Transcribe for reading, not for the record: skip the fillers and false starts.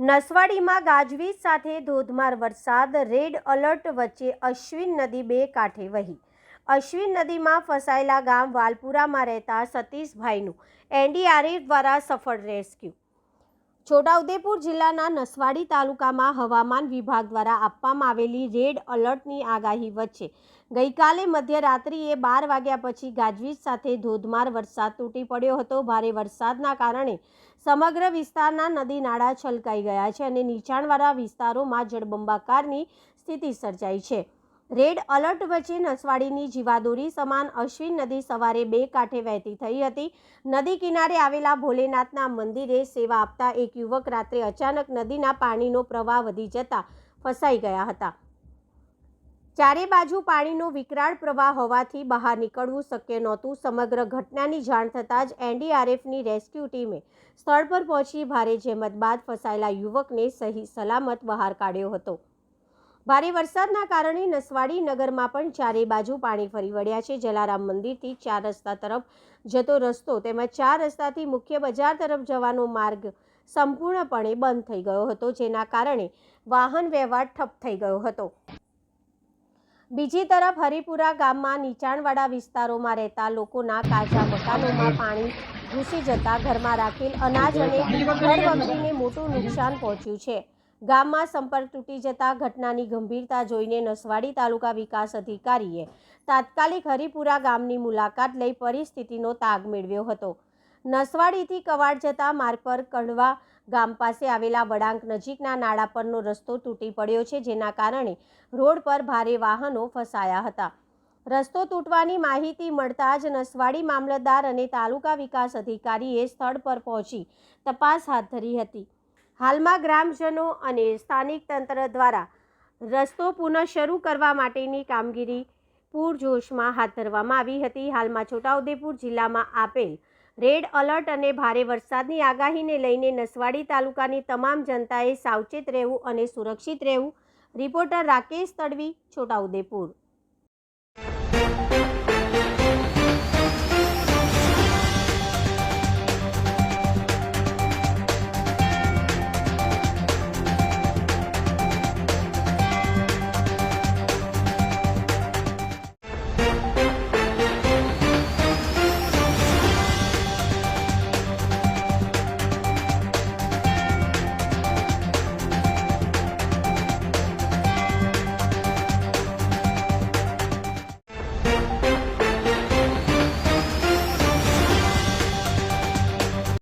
નસવાડીમાં ગાજવીજ સાથે ધોધમાર વરસાદ, રેડ એલર્ટ વચ્ચે અશ્વિન નદી બે કાંઠે વહી। અશ્વિન નદીમાં ફસાયેલા ગામ વાલપુરામાં રહેતા સતીશભાઈનું એનડીઆરએફ દ્વારા સફળ રેસ્ક્યુ। છોટાઉદેપુર જિલ્લાના નસવાડી તાલુકામાં હવામાન વિભાગ દ્વારા આપવામાં આવેલી રેડ એલર્ટની આગાહી વચ્ચે ગઈકાલે મધ્યરાત્રિએ 12 વાગ્યા પછી ગાજવીજ સાથે ધોધમાર વરસાદ તૂટી પડ્યો હતો। ભારે વરસાદના કારણે સમગ્ર વિસ્તારના નદી નાળા છલકાઈ ગયા છે અને નીચાણવાળા વિસ્તારોમાં જળબંબાકારની સ્થિતિ સર્જાઈ છે। રેડ એલર્ટ વચ્ચે નસવાડીની જીવાદોરી સમાન અશ્વિન નદી સવારે બે કાંઠે વહેતી થઈ હતી। નદી કિનારે આવેલા ભોલેનાથના મંદિરે સેવા આપતા એક યુવક રાત્રે અચાનક નદીના પાણીનો પ્રવાહ વધી જતા ફસાઈ ગયા હતા। ચારે બાજુ પાણીનો વિકરાળ પ્રવાહ હોવાથી બહાર નીકળવું શક્ય નહોતું। સમગ્ર ઘટનાની જાણ થતાં જ એનડીઆરએફની રેસ્ક્યુ ટીમે સ્થળ પર પહોંચી ભારે જહેમત બાદ ફસાયેલા યુવકને સહી સલામત બહાર કાઢ્યો હતો। ભારે વરસાદના કારણે નસવાડી નગરમાં પણ ચારે બાજુ પાણી ફરી વળ્યા છે। જલારામ મંદિરથી 4 રસ્તા તરફ જતો રસ્તો તેમજ 4 રસ્તાથી મુખ્ય બજાર તરફ જવાનો માર્ગ સંપૂર્ણપણે બંધ થઈ ગયો હતો, જેના કારણે વાહન વ્યવહાર ઠપ થઈ ગયો હતો। બીજી તરફ હરિપુરા ગામમાં નીચાણવાળા વિસ્તારોમાં રહેતા લોકોના કાચા મકાનોમાં પાણી ઘૂસી જતા ઘરમાં રાખેલ અનાજ અને ઘરવખરીને મોટું નુકસાન પહોંચ્યું છે। ગામમાં સંપર્ક તૂટી જતા ઘટનાની ગંભીરતા જોઈને નસવાડી તાલુકા વિકાસ અધિકારીએ તાત્કાલિક હરિપુરા ગામની મુલાકાત લઈ પરિસ્થિતિનો તાગ મેળવ્યો હતો। નસવાડીથી કવાડ જતા માર્ગ પર કણવા ગામ પાસે આવેલા વળાંક નજીકના નાળા પરનો રસ્તો તૂટી પડ્યો છે, જેના કારણે રોડ પર ભારે વાહનો ફસાયા હતા। રસ્તો તૂટવાની માહિતી મળતા જ નસવાડી મામલતદાર અને તાલુકા વિકાસ અધિકારીએ સ્થળ પર પહોંચી તપાસ હાથ ધરી હતી। હાલમાં ગ્રામજનો અને સ્થાનિક તંત્ર દ્વારા રસ્તો પુનઃ શરૂ કરવા માટેની કામગીરી પૂરજોશમાં હાથ ધરવામાં આવી હતી। હાલમાં છોટાઉદેપુર જિલ્લામાં આપેલ રેડ એલર્ટ અને ભારે વરસાદની આગાહીને લઈને નસવાડી તાલુકાની તમામ જનતાએ સાવચેત રહેવું અને સુરક્ષિત રહેવું। રિપોર્ટર રાકેશ તડવી, છોટાઉદેપુર।